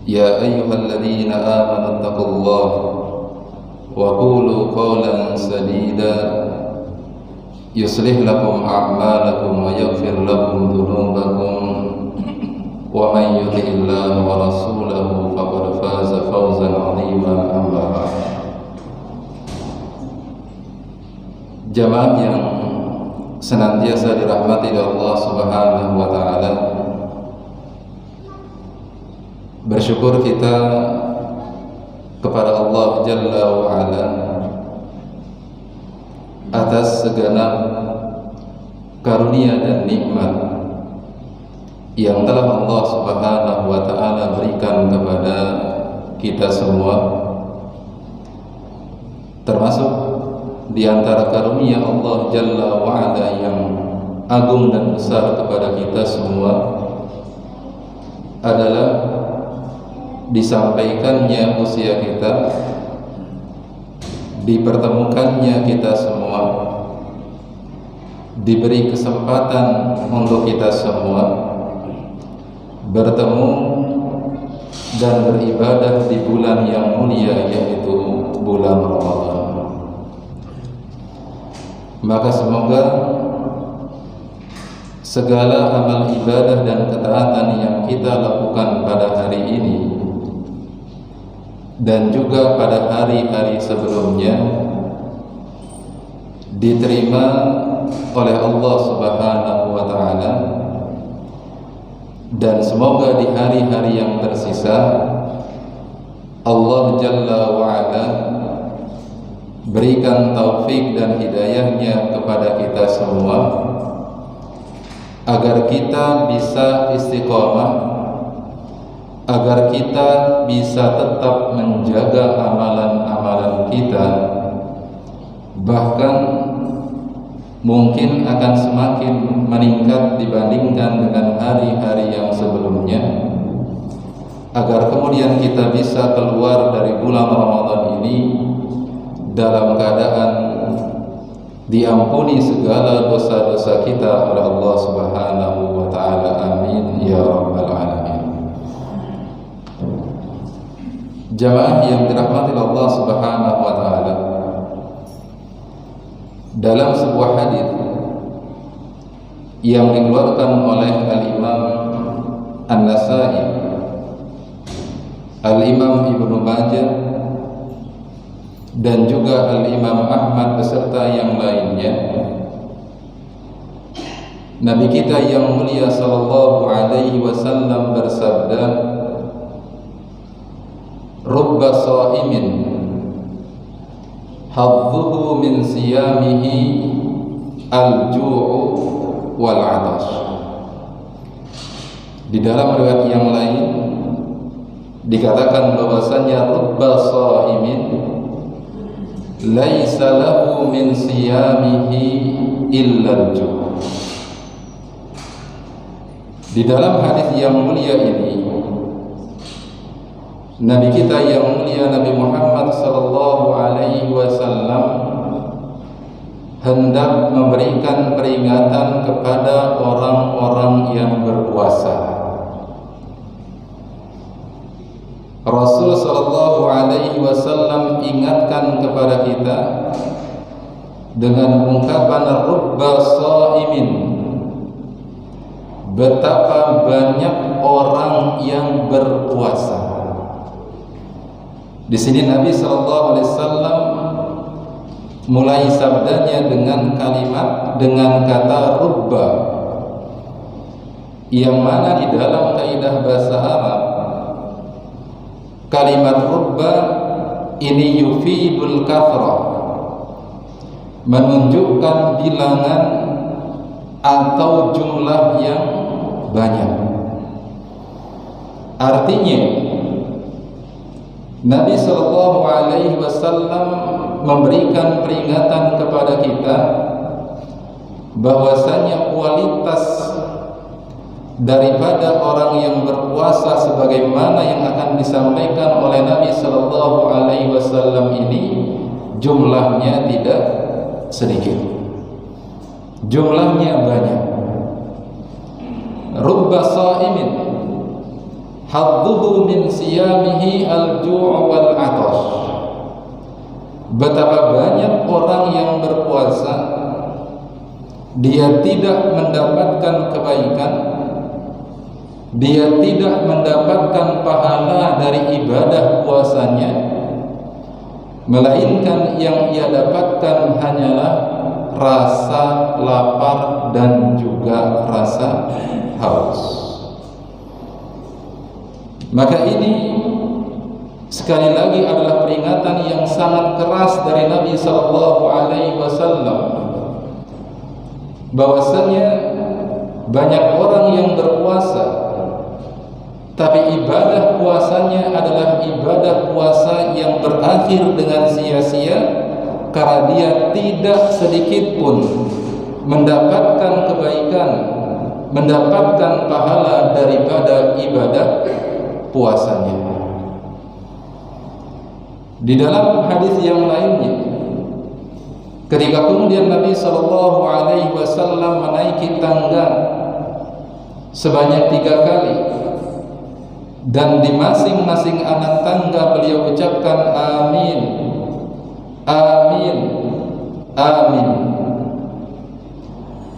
يا أيها الذين آمنوا اتقوا الله وقولوا قولا سديدا يصلح لكم أعمالكم ويغفر لكم ذنوبكم ومن يطع الله ورسوله فقد فاز فوزا عظيما. أما بعد. Jamaah yang senantiasa dirahmati oleh Allah Subhanahu wa taala, bersyukur kita kepada Allah Jalla wa Ala atas segenap karunia dan nikmat yang telah Allah Subhanahu wa taala berikan kepada kita semua, termasuk di antara karunia Allah Jalla wa Ala yang agung dan besar kepada kita semua adalah disampaikannya usia kita, dipertemukannya kita semua, diberi kesempatan untuk kita semua bertemu dan beribadah di bulan yang mulia, yaitu bulan Ramadan. Maka semoga segala amal ibadah dan ketaatan yang kita lakukan pada hari ini dan juga pada hari-hari sebelumnya diterima oleh Allah Subhanahu wa taala, dan semoga di hari-hari yang tersisa Allah Jalla wa Ala berikan taufik dan hidayahnya kepada kita semua agar kita bisa istiqamah, agar kita bisa tetap menjaga amalan-amalan kita, bahkan mungkin akan semakin meningkat dibandingkan dengan hari-hari yang sebelumnya, agar kemudian kita bisa keluar dari bulan Ramadan ini dalam keadaan diampuni segala dosa-dosa kita oleh Allah Subhanahu wa taala. Amin ya rabbal alamin. Jamaah yang dirahmati Allah Subhanahu wa taala, dalam sebuah hadis yang dikeluarkan oleh Al-Imam An-Nasa'i, Al-Imam Ibnu Majah, dan juga Al-Imam Ahmad beserta yang lainnya, Nabi kita yang mulia sallallahu alaihi wasallam bersabda, "Rubba sha'imin hadzuhu min siyamihi al-ju'u wal 'atash." Di dalam riwayat yang lain dikatakan bahwasanya rubba sha'imin laisa lahu min siyamihi illa al-ju'. Di dalam hadis yang mulia ini, Nabi kita yang mulia Nabi Muhammad sallallahu alaihi wasallam hendak memberikan peringatan kepada orang-orang yang berpuasa. Rasul sallallahu alaihi wasallam ingatkan kepada kita dengan ungkapan rubba shaimin, betapa banyak orang yang berpuasa. Di sini Nabi sallallahu alaihi wasallam mulai sabdanya dengan kata rubba, yang mana di dalam kaidah bahasa Arab kalimat rubba ini yufidul kathrah, menunjukkan bilangan atau jumlah yang banyak. Artinya Nabi sallallahu alaihi wasallam memberikan peringatan kepada kita bahwasanya kualitas daripada orang yang berpuasa sebagaimana yang akan disampaikan oleh Nabi sallallahu alaihi wasallam ini jumlahnya tidak sedikit, jumlahnya banyak. Rubba shaimin hadduhu min siyamihi al-ju' wal 'atash. Betapa banyak orang yang berpuasa, dia tidak mendapatkan kebaikan, dia tidak mendapatkan pahala dari ibadah puasanya, melainkan yang ia dapatkan hanyalah rasa lapar dan juga rasa haus. Maka ini sekali lagi adalah peringatan yang sangat keras dari Nabi sallallahu alaihi wasallam, bahwasanya banyak orang yang berpuasa tapi ibadah puasanya adalah ibadah puasa yang berakhir dengan sia-sia, karena dia tidak sedikit pun mendapatkan kebaikan, mendapatkan pahala daripada ibadah puasanya. Di dalam hadis yang lainnya, ketika kemudian Nabi sallallahu alaihi wasallam menaiki tangga sebanyak 3 kali, dan di masing-masing anak tangga beliau ucapkan amin, amin, amin.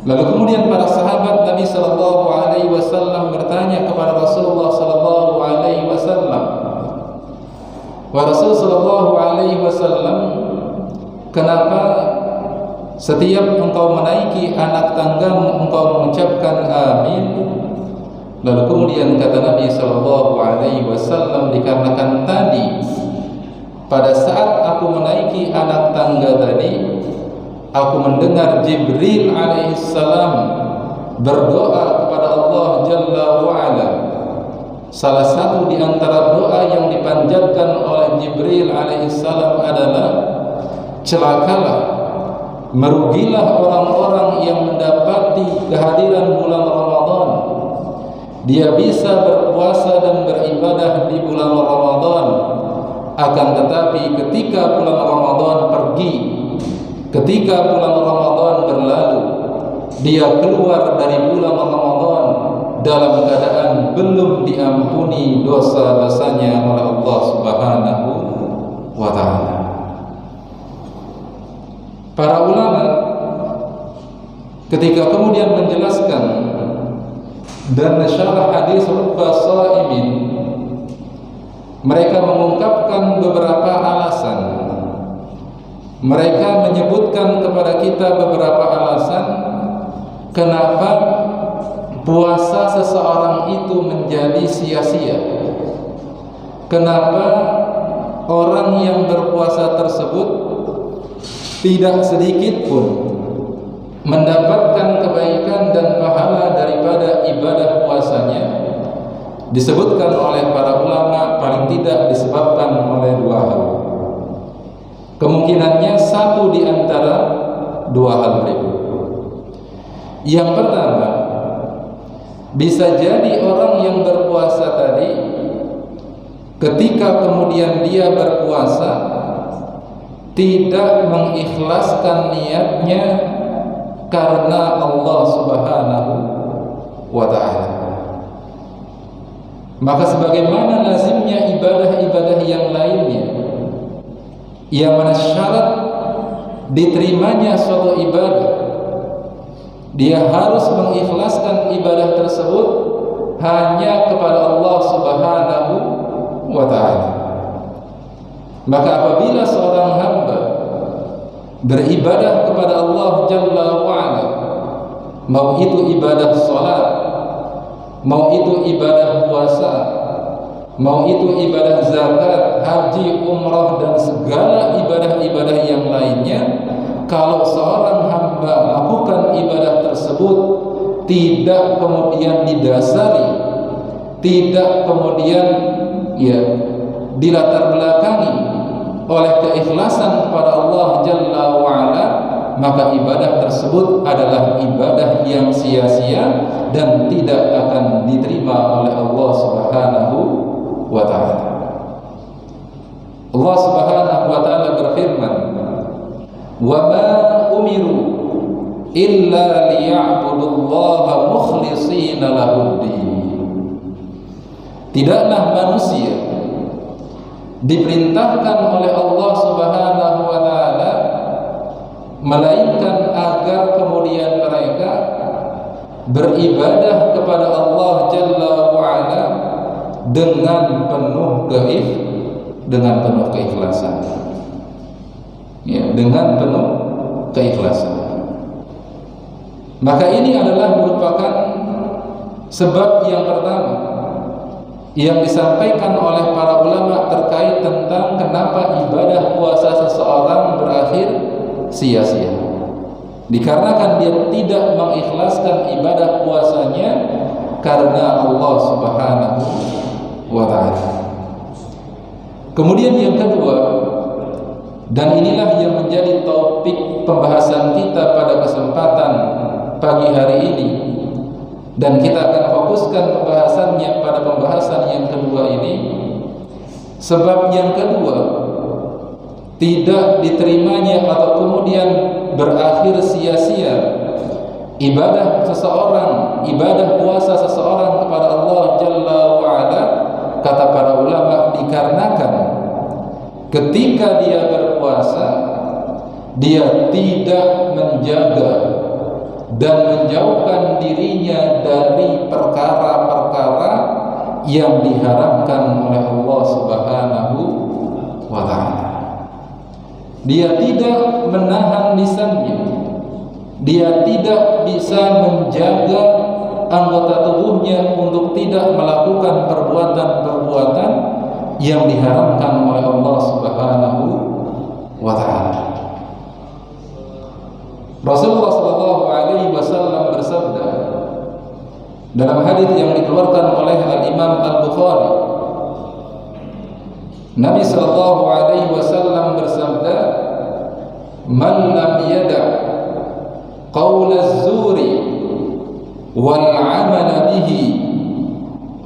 Lalu kemudian para sahabat Nabi sallallahu alaihi wasallam bertanya kepada Rasulullah sallallahu alaihi wasallam, "Wa Rasul sallallahu alaihi wasallam, kenapa setiap engkau menaiki anak tanggamu engkau mengucapkan amin?" Lalu kemudian kata Nabi sallallahu alaihi wasallam, dikarenakan tadi pada saat aku menaiki anak tangga tadi, aku mendengar Jibril alaihissalam berdoa kepada Allah Jalla wa'ala. Salah satu di antara doa yang dipanjatkan oleh Jibril alaihissalam adalah, celakalah, merugilah orang-orang yang mendapati kehadiran bulan Ramadan. Dia bisa berpuasa dan beribadah di bulan Ramadan, akan tetapi ketika bulan Ramadan pergi, ketika bulan Ramadan berlalu, dia keluar dari bulan Ramadan dalam keadaan belum diampuni dosa-dosanya oleh Allah Subhanahu wa ta'ala. Para ulama ketika kemudian menjelaskan dan syarah hadis rubba shaimin, mereka mengungkapkan beberapa alasan. Mereka menyebutkan kepada kita beberapa alasan kenapa puasa seseorang itu menjadi sia-sia. Kenapa orang yang berpuasa tersebut tidak sedikit pun mendapatkan kebaikan dan pahala daripada ibadah puasanya. Disebutkan oleh para ulama paling tidak disebabkan oleh 2 hal. Kemungkinannya satu di antara 2 hal berikut. Yang pertama, bisa jadi orang yang berpuasa tadi, ketika kemudian dia berpuasa, tidak mengikhlaskan niatnya karena Allah Subhanahu wa ta'ala. Maka sebagaimana lazimnya ibadah-ibadah yang lainnya, yang mana syarat diterimanya suatu ibadah, dia harus mengikhlaskan ibadah tersebut hanya kepada Allah Subhanahu wa ta'ala. Maka apabila seorang hamba beribadah kepada Allah Jalla wa'ala, mau itu ibadah salat, mau itu ibadah puasa, mau itu ibadah zakat, haji, umrah, dan segala ibadah-ibadah yang lainnya, kalau seorang hamba lakukan ibadah tersebut tidak kemudian didasari, tidak kemudian dilatar belakangi oleh keikhlasan kepada Allah Jalla wa'ala, maka ibadah tersebut adalah ibadah yang sia-sia dan tidak akan diterima oleh Allah Subhanahu wa ta'ala. Allah Subhanahu wa ta'ala berfirman, "Wa ma umiru illa liya'budullaha mukhlishina lahud-din." tidaklah manusia diperintahkan oleh Allah Subhanahu wa taala melainkan agar kemudian mereka beribadah kepada Allah Jalla wa Ala dengan penuh keikhlasan. Ya, dengan penuh keikhlasan. Maka ini adalah merupakan sebab yang pertama yang disampaikan oleh para ulama terkait tentang kenapa ibadah puasa seseorang berakhir sia-sia. Dikarenakan dia tidak mengikhlaskan ibadah puasanya karena Allah Subhanahu wa ta'ala. Kemudian yang kedua, dan inilah yang menjadi topik pembahasan kita pada kesempatan pagi hari ini, dan kita akan fokuskan pembahasannya pada pembahasan yang kedua ini. Sebab yang kedua tidak diterimanya atau kemudian berakhir sia-sia ibadah seseorang, ibadah puasa seseorang kepada Allah Jalla wa Ala, kata para ulama, dikarenakan ketika dia berpuasa dia tidak menjaga dan menjauhkan dirinya dari perkara-perkara yang diharamkan oleh Allah Subhanahu wa ta'ala. Dia tidak menahan lisannya, dia tidak bisa menjaga anggota tubuhnya untuk tidak melakukan perbuatan-perbuatan yang diharamkan oleh Allah Subhanahu wa ta'ala. Rasulullah sallallahu alaihi wasallam bersabda dalam hadis yang dikeluarkan oleh Al-Imam Al-Bukhari, Nabi sallallahu alaihi wasallam bersabda, "Man lam yada' qaul az-zuri wal 'amala bihi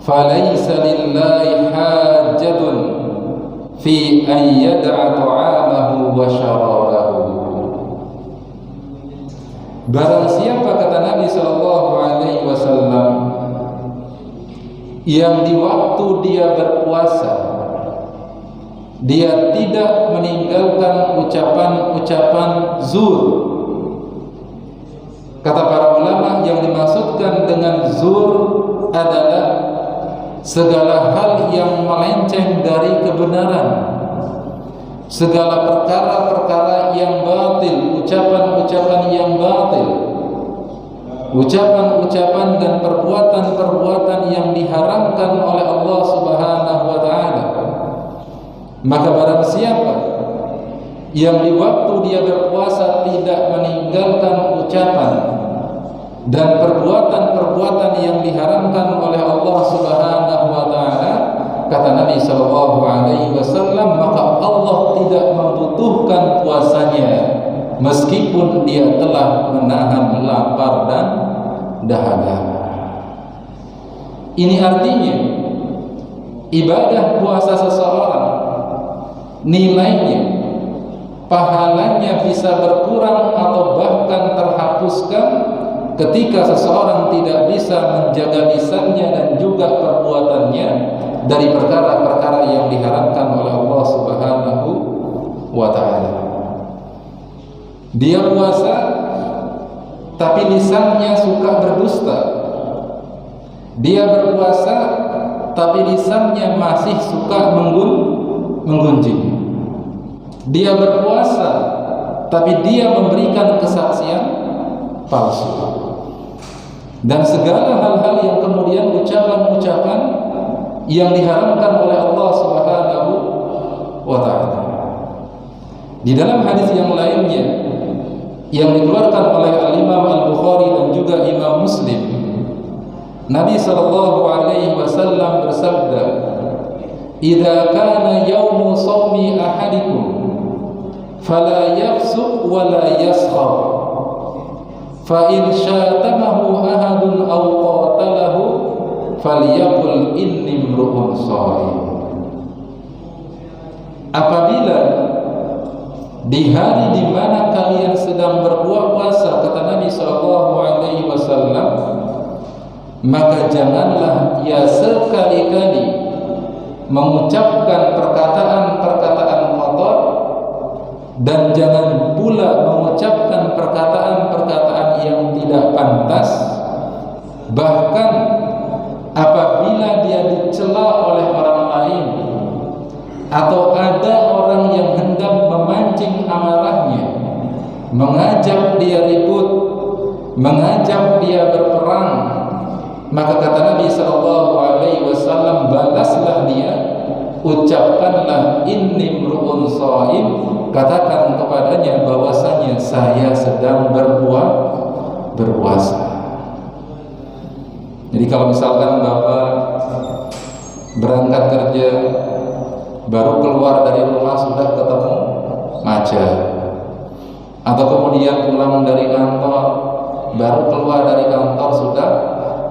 falaysa lillahi hajatun fi an yada'a ta'amahu wa syarabahu." Barang siapa, kata Nabi sallallahu alaihi wasallam, yang di waktu dia berpuasa dia tidak meninggalkan ucapan-ucapan zur. Kata para ulama, yang dimaksudkan dengan zur adalah segala hal yang melenceng dari kebenaran, segala perkara-perkara yang batil, ucapan-ucapan yang batil, ucapan-ucapan dan perbuatan-perbuatan yang diharamkan oleh Allah Subhanahu wa ta'ala. Maka barang siapa yang di waktu dia berpuasa tidak meninggalkan ucapan dan perbuatan-perbuatan yang diharamkan oleh Allah Subhanahu wa ta'ala, kata Nabi sallallahu alaihi wasallam, maka Allah tidak membutuhkan puasanya meskipun dia telah menahan lapar dan dahaga. Ini artinya ibadah puasa seseorang nilainya, pahalanya bisa berkurang atau bahkan terhapuskan ketika seseorang tidak bisa menjaga lisannya dan juga perbuatannya dari perkara-perkara yang diharamkan oleh Allah Subhanahu wa ta'ala. Dia puasa tapi lisannya suka berdusta. Dia berpuasa tapi lisannya masih suka menggunjing. Dia berpuasa tapi dia memberikan kesaksian palsu. Dan segala hal-hal yang kemudian ucapan-ucapan yang diharamkan oleh Allah Subhanahu wa ta'ala. Di dalam hadis yang lainnya yang dikeluarkan oleh Al-Imam Al-Bukhari dan juga Imam Muslim, Nabi sallallahu alaihi wasallam bersabda, "Idza kana yaumu shaumi ahadikum fala yafsuq wa la yaskhab, fa in syatamahu ahadun aw qatalahu falyaqul inni imru'un shaim." Apabila di hari di mana kalian sedang berpuasa, kata Nabi sallallahu alaihi wasallam, maka janganlah ia sekali-kali mengucapkan perkataan-perkataan kotor, dan jangan pula mengucapkan perkataan-perkataan yang tidak pantas. Bahkan apabila dia dicela oleh orang lain, atau ada orang yang hendak memancing amarahnya, mengajak dia ribut, mengajak dia berperang, maka kata Nabi SAW, balaslah dia, ucapkanlah inni mru'un shaim, katakan kepadanya bahwasanya saya sedang berpuasa. Jadi kalau misalkan Bapak berangkat kerja, baru keluar dari rumah sudah ketemu macet, atau kemudian pulang dari kantor, baru keluar dari kantor sudah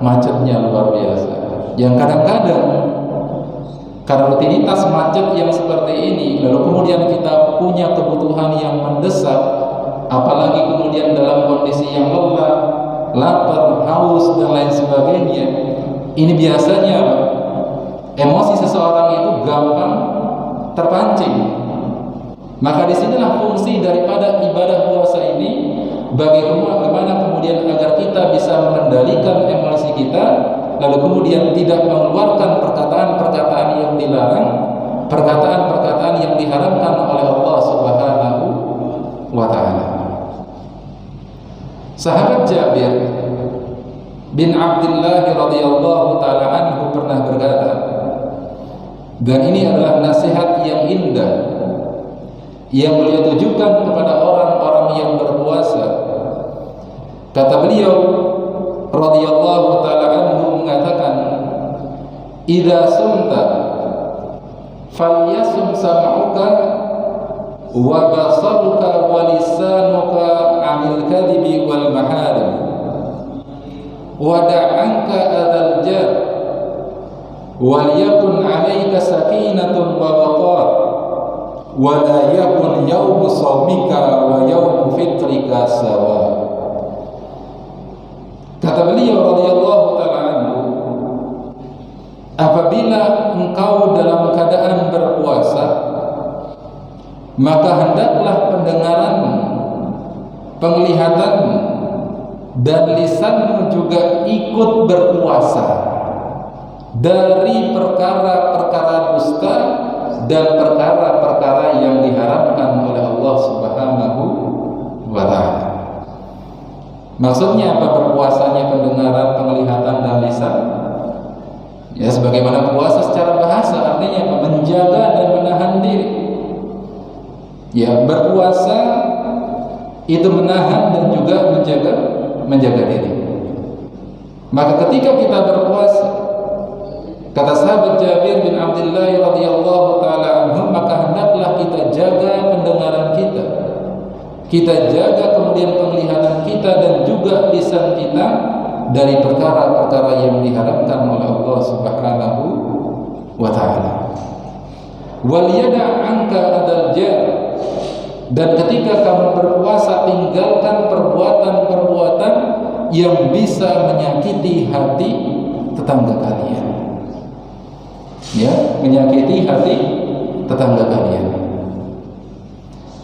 macetnya luar biasa. Yang kadang-kadang karena rutinitas macet yang seperti ini, lalu kemudian kita punya kebutuhan yang mendesak, apalagi kemudian dalam kondisi yang lelah, lapar, haus, dan lain sebagainya, ini biasanya emosi seseorang itu gampang terpancing. Maka disinilah fungsi daripada ibadah puasa ini, bagaimana kemudian agar kita bisa mengendalikan emosi kita, lalu kemudian tidak mengeluarkan perkataan-perkataan yang dilarang, perkataan-perkataan yang diharamkan oleh Allah Subhanahu wa ta'ala. Sahabat Jabir bin Abdullah radhiyallahu ta'ala anhu pernah berkata, dan ini adalah nasihat yang indah yang beliau tujukan kepada orang-orang yang berpuasa. Kata beliau radhiyallahu ta'ala anhu mengatakan, idza sumta falyasum sam'uka wa basaruka wa lisanuka 'anil kadhibi wal maharim wa da'anka adzal jar wal yakun 'alaika sakinatun wa waqar wa la yakun yawmu shaumika wa yawmu fitrika sawa. Kata beliau radhiyallahu ta'ala anhu, apabila engkau dalam keadaan berpuasa, maka hendaklah pendengaranmu, penglihatanmu, dan lisanmu juga ikut berpuasa dari perkara-perkara dusta dan perkara-perkara yang diharamkan oleh Allah Subhanahu wa ta'ala. Maksudnya apa berpuasanya pendengaran, penglihatan, dan lisan? Ya, sebagaimana puasa secara bahasa artinya apa? Menjaga dan menahan diri. Ya, berpuasa itu menahan dan juga menjaga diri. Maka ketika kita berpuasa, kata sahabat Jabir bin Abdullah radhiyallahu ta'ala anhu, maka hendaklah kita jaga pendengaran kita, kita jaga kemudian penglihatan kita dan juga lisan kita dari perkara-perkara yang diharamkan oleh Allah Subhanahu wa ta'ala. Wal yada' anka adzal jar, dan ketika kamu berpuasa, tinggalkan perbuatan-perbuatan yang bisa menyakiti hati tetangga kalian. Ya, menyakiti hati tetangga kalian.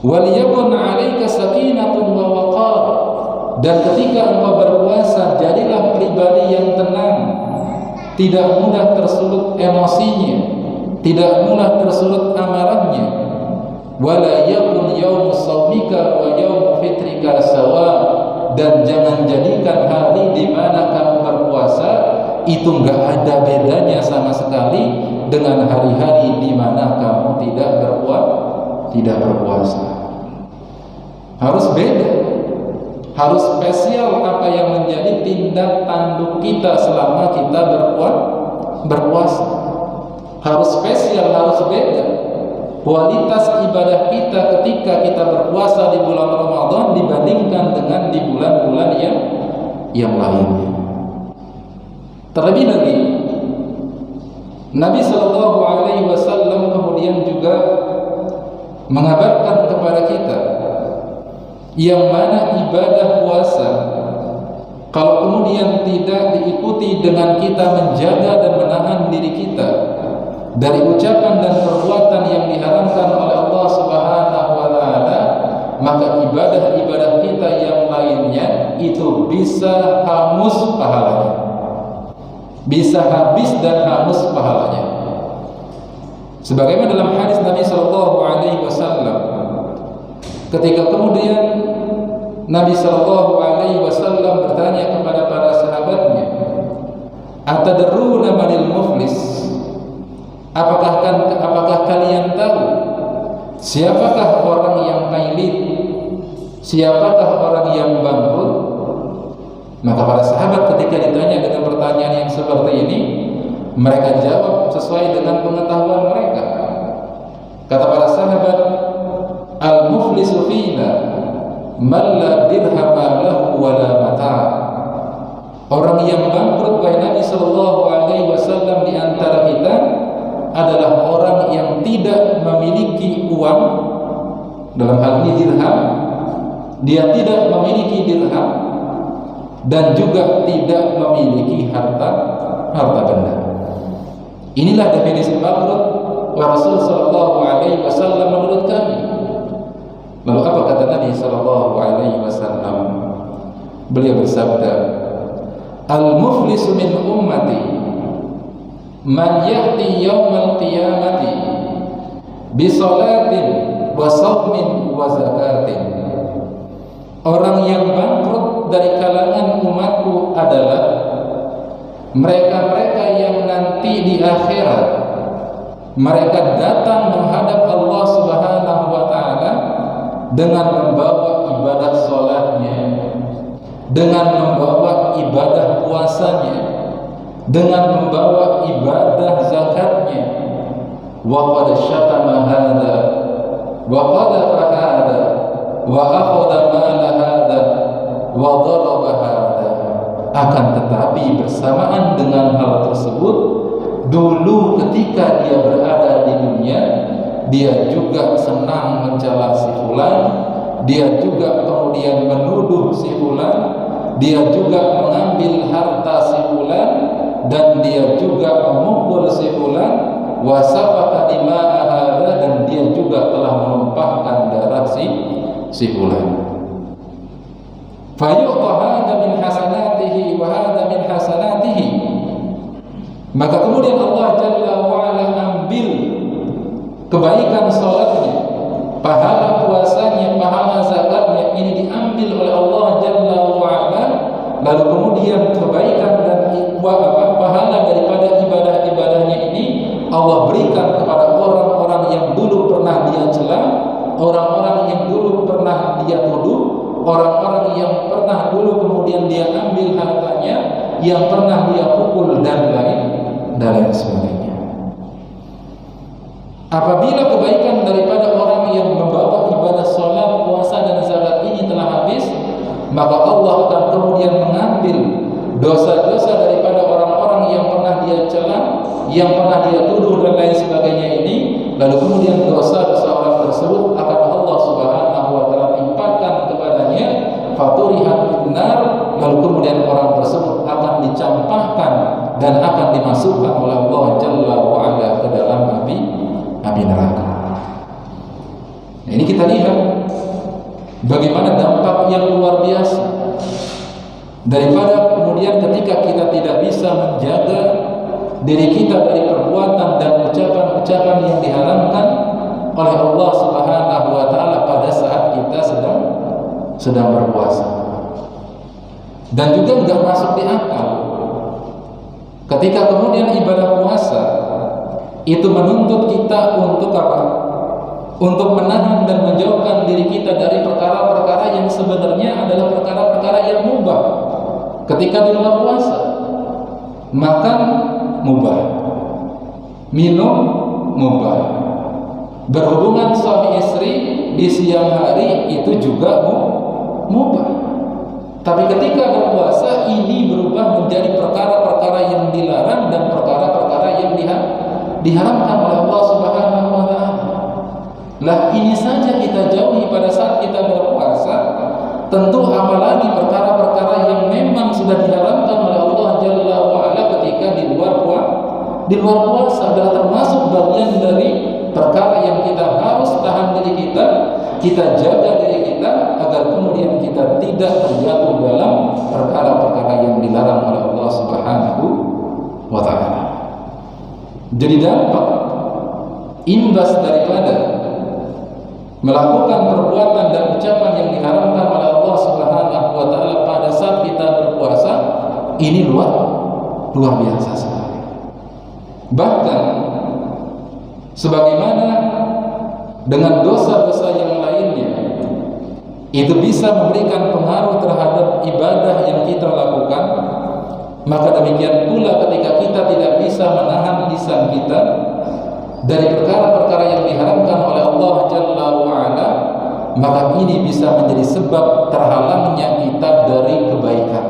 Wal yakun 'alaika sakinatun wa waqar, dan ketika engkau berpuasa, jadilah pribadi yang tenang, tidak mudah tersulut emosinya, tidak mudah tersulut amarahnya. Wala yakun yaumu shaumika wa yaumu fitrika sawa, dan jangan jadikan hari di mana kamu berpuasa itu enggak ada bedanya sama sekali dengan hari-hari di mana kamu tidak berpuasa. Harus beda, harus spesial apa yang menjadi tindak tanduk kita selama kita berpuasa. Harus spesial, harus beda. Kualitas ibadah kita ketika kita berpuasa di bulan Ramadan dibandingkan dengan di bulan-bulan yang lainnya. Terlebih lagi, Nabi SAW kemudian juga mengabarkan kepada kita yang mana ibadah puasa kalau kemudian tidak diikuti dengan kita menjaga dan menahan diri kita dari ucapan dan perbuatan yang diharamkan oleh Allah Subhanahu wa taala, maka ibadah-ibadah kita yang lainnya itu bisa hangus pahalanya, bisa habis dan hangus pahalanya. Sebagaimana dalam hadis Nabi sallallahu alaihi wasallam, ketika kemudian Nabi sallallahu alaihi wasallam bertanya kepada para sahabatnya, "Atadruna manil muflis?" Apakah kalian tahu siapakah orang yang pailit? Siapakah orang yang bangkrut? Maka para sahabat ketika ditanya dengan pertanyaan yang seperti ini, mereka jawab sesuai dengan pengetahuan mereka. Kata para sahabat, "Al-muflisu fina man la dirhama lahu wa la mata'." Orang yang bangkrut wahai Nabi sallallahu alaihi wasallam di antara kita adalah orang yang tidak memiliki uang, dalam hal ini dirham, dia tidak memiliki dirham dan juga tidak memiliki harta benda. Inilah definisi bangkrut Rasul sallallahu alaihi wasallam menurut kami. Lalu apa kata Nabi sallallahu alaihi wasallam? Beliau bersabda, "Al-muflisu min ummati man ya'ti yawmal qiyamati bi salatin wa shaumin wa zakatin." Orang yang bangkrut dari kalangan umatku adalah mereka-mereka yang nanti di akhirat mereka datang menghadap Allah Subhanahu wa taala dengan membawa ibadah salatnya, dengan membawa ibadah puasanya, dengan membawa ibadah zakatnya. Wa qad syatama hadza wa qadhafa hadza wa akhadha mala hadza wa daraba hadza. Akan tetapi bersamaan dengan hal tersebut, dulu ketika dia berada di dunia, dia juga senang mencela si fulan, dia juga kemudian menuduh si fulan, dia juga mengambil harta si fulan, dan dia juga memukul si fulan, wa safaka dima'a hadza, dan dia juga telah menumpahkan darah si fulan. Fayu'ta hadza min hasanatihi wa hadza min hasanatihi. Maka kemudian Allah Jalla wa'ala ambil kebaikan salatnya, pahala puasanya, pahala zakatnya, ini diambil oleh Allah Jalla wa'ala. Lalu kemudian kebaikan dan pahala daripada ibadah-ibadahnya ini Allah berikan kepada orang-orang yang dulu pernah dia cela, orang-orang yang dulu pernah dia tuduh, orang-orang yang pernah dulu kemudian dia ambil hartanya, yang pernah dia pukul, dan lain sebagainya. Apabila kebaikan daripada orang yang membawa ibadah salat, puasa dan zakat ini telah habis, maka Allah akan kemudian mengambil dosa-dosa daripada orang-orang yang pernah dia cela, yang pernah dia tuduh dan lain sebagainya ini. Lalu kemudian dosa-dosa orang tersebut akan Allah Subhanahu wa taala timpakan kepadanya, faturihat binnar. Lalu kemudian orang tersebut akan dicampakkan dan akan dimasukkan oleh Allah Jalla wa ala ke dalam api neraka. Nah, ini kita lihat bagaimana dampak yang luar biasa daripada kemudian ketika kita tidak bisa menjaga diri kita dari perbuatan dan ucapan-ucapan yang diharamkan oleh Allah Subhanahu wa taala pada saat kita sedang berpuasa. Dan juga enggak masuk di akal ketika kemudian ibadah puasa itu menuntut kita untuk apa? Untuk menahan dan menjauhkan diri kita dari perkara-perkara yang sebenarnya adalah perkara-perkara yang mubah. Ketika di luar puasa, makan mubah, minum mubah, berhubungan suami istri di siang hari itu juga mubah. Tapi ketika berpuasa ini berubah menjadi perkara-perkara yang dilarang dan perkara-perkara yang diharamkan oleh Allah Subhanahu wa taala. Lah ini saja kita jauhi pada saat kita berpuasa, tentu apalagi perkara-perkara yang memang sudah diharamkan oleh Allah Jalla wa ala ketika di luar puasa adalah termasuk kita jaga diri kita agar kemudian kita tidak terjatuh dalam perkara-perkara yang dilarang oleh Allah Subhanahu wa ta'ala. Jadi dampak imbas daripada melakukan perbuatan dan ucapan yang diharamkan oleh Allah Subhanahu wa ta'ala pada saat kita berpuasa ini luar biasa sekali. Bahkan sebagaimana dengan dosa-dosa yang lainnya itu bisa memberikan pengaruh terhadap ibadah yang kita lakukan, maka demikian pula ketika kita tidak bisa menahan lisan kita dari perkara-perkara yang diharamkan oleh Allah Jalla wa'ala, maka ini bisa menjadi sebab terhalangnya kita dari kebaikan.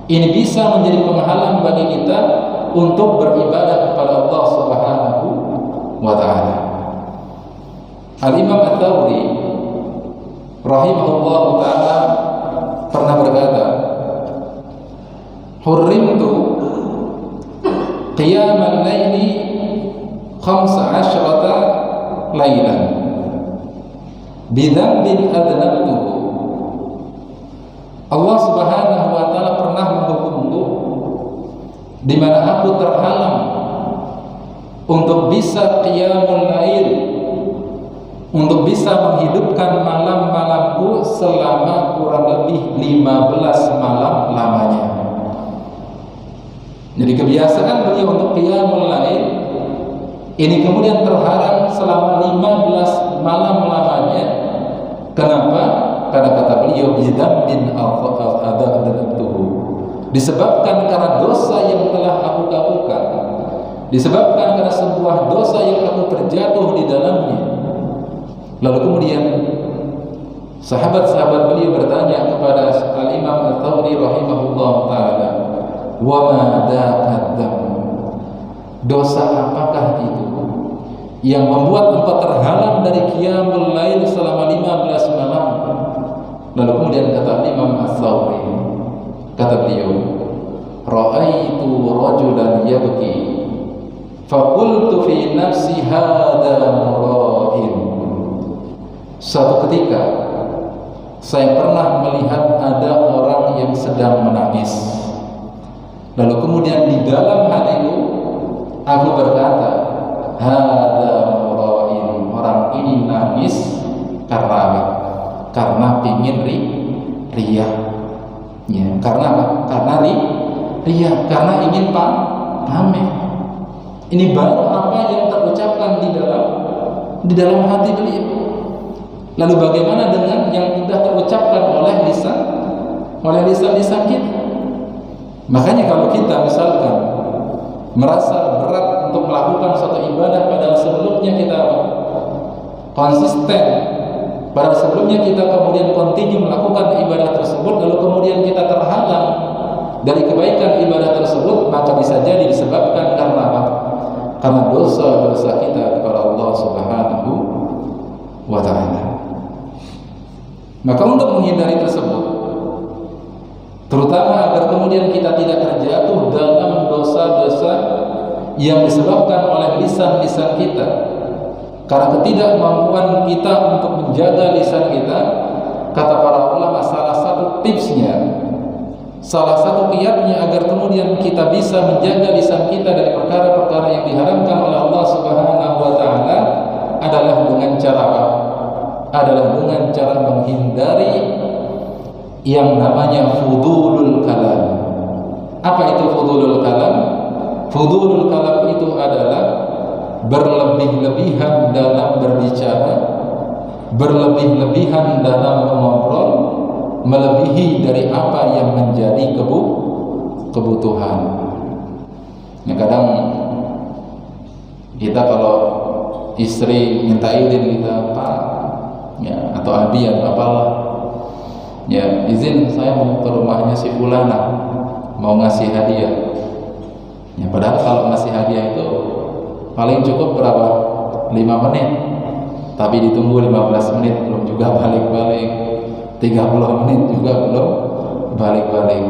Ini bisa menjadi penghalang bagi kita untuk beribadah kepada Allah Subhanahu wa ta'ala. Al-Imam Ats-Tsauri rahimahullah ta'ala pernah berkata, hurrimtu qiyamal laili 15 lailan bidzambin adnabtuhu. Allah Subhanahu wa ta'ala pernah menghukumku di mana aku terhalang untuk bisa qiyamul lail, untuk bisa menghidupkan malam-malamku selama kurang lebih 15 malam lamanya. Jadi kebiasaan beliau untuk qiyamul lail ini kemudian terhalang selama 15 malam lamanya. Kenapa? Karena kata beliau bidzambin adnabtuhu, disebabkan karena dosa yang telah aku lakukan, disebabkan karena sebuah dosa yang aku terjatuh di dalamnya. Lalu kemudian sahabat-sahabat beliau bertanya kepada Al-Imam Ats-Tsauri rahimahullah ta'ala, wa ma dzaka dzam, dosa apakah itu yang membuat engkau terhalang dari qiyamul lail selama 15 malam? Lalu kemudian kata Imam Ats-Tsauri, kata beliau, ra'aitu rajulan yabki faqultu fi nafsi hadza mura'in. Suatu ketika saya pernah melihat ada orang yang sedang menangis. Lalu kemudian di dalam hatiku aku berkata, hadza mura'in, orang ini nangis karena apa? Karena pingin riya. Ya, karena apa? Karena riya, karena ingin pamer. Ini baru apa yang terucapkan di dalam hati beliau. Lalu bagaimana dengan yang sudah terucapkan oleh lisan kita? Makanya kalau kita misalkan merasa berat untuk melakukan suatu ibadah padahal sebelumnya kita konsisten, padahal sebelumnya kita kemudian continue melakukan ibadah tersebut, lalu kemudian kita terhalang dari kebaikan ibadah tersebut, maka bisa jadi disebabkan karena apa? Karena dosa-dosa kita kepada Allah Subhanahu wa ta'ala. Maka untuk menghindari tersebut, terutama agar kemudian kita tidak terjatuh dalam dosa-dosa yang disebabkan oleh lisan-lisan kita, karena ketidakmampuan kita untuk menjaga lisan kita, kata para ulama salah satu tipsnya, salah satu kiatnya agar kemudian kita bisa menjaga lisan kita dari perkara-perkara yang diharamkan oleh Allah Subhanahu wa ta'ala adalah dengan cara apa? Adalah dengan cara menghindari yang namanya fudulul kalam. Apa itu fudulul kalam? Fudulul kalam itu adalah berlebih-lebihan dalam berbicara, berlebih-lebihan dalam mengobrol, melebihi dari apa yang menjadi kebutuhan. Ya, kadang kita kalau istri minta izin kita, Pak, ya, atau Abi atau apalah, ya, izin saya mau ke rumahnya si fulana, mau ngasih hadiah. Ya, padahal kalau ngasih hadiah itu paling cukup berapa? 5 menit, tapi ditunggu 15 menit belum juga balik-balik, 30 menit juga belum balik-balik.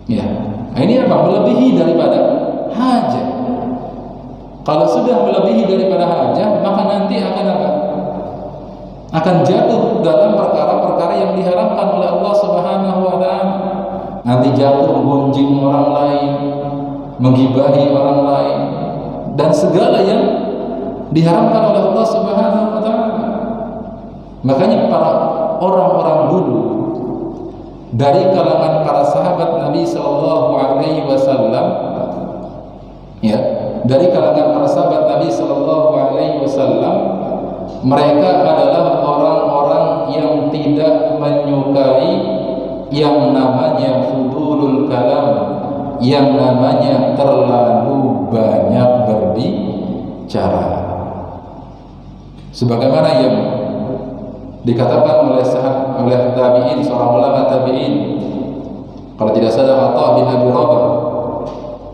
Ya, nah ini apa? Melebihi daripada hajat. Kalau sudah melebihi daripada hajat, maka nanti akan apa? akan jatuh dalam perkara-perkara yang diharamkan oleh Allah Subhanahu wa taala. Nanti jatuh gonjing orang lain, menggibahi orang lain, dan segala yang diharamkan oleh Allah Subhanahu wa taala. Makanya para orang-orang dulu dari kalangan para sahabat Nabi sallallahu alaihi wasallam, ya, dari kalangan para sahabat Nabi sallallahu alaihi wasallam, mereka adalah orang-orang yang tidak menyukai yang namanya fudulul kalam, yang namanya terlalu banyak berbicara. Sebagaimana yang dikatakan oleh tabi'in, seorang ulama tabi'in, kalau tidak salah Atha bin Abi Rabah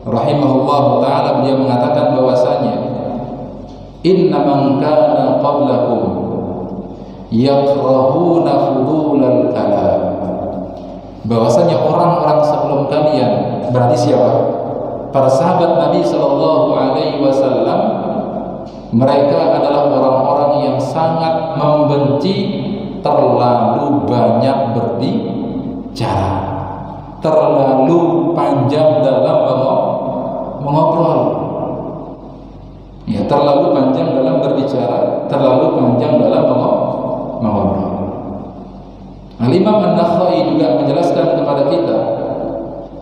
rahimahullah taala, beliau mengatakan bahwasanya inna man kana qablakum yakrahuna fudulal kalam, bahwasanya orang-orang sebelum kalian, berarti siapa? Para sahabat Nabi sallallahu alaihi wasallam, mereka adalah orang-orang yang sangat membenci terlalu banyak berbicara, terlalu panjang dalam mengobrol. Ya, terlalu panjang dalam berbicara, terlalu panjang dalam mengobrol. Al-Imam An-Nakhai juga menjelaskan kepada kita,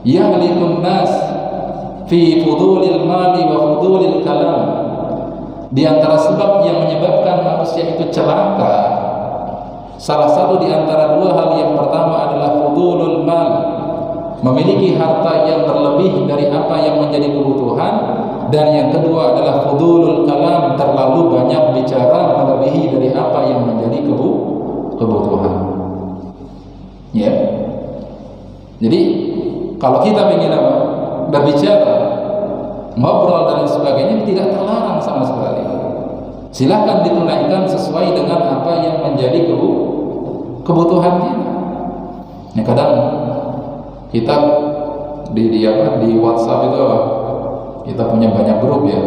yahlikun nas fi fudulil mali wa fudulil kalam. Di antara sebab yang menyebabkan manusia itu celaka, salah satu di antara dua hal. Yang pertama adalah fudulul mal, memiliki harta yang berlebih dari apa yang menjadi kebutuhan, dan yang kedua adalah fudulul kalam, terlalu banyak bicara melebihi dari apa yang menjadi kebutuhan. Ya. Jadi kalau kita ingin apa? Berbicara, ngobrol dan sebagainya, tidak terlarang sama sekali. Silakan ditunaikan sesuai dengan apa yang menjadi kebutuhan kita. Ya, kadang kita di WhatsApp itu kita punya banyak grup, ya.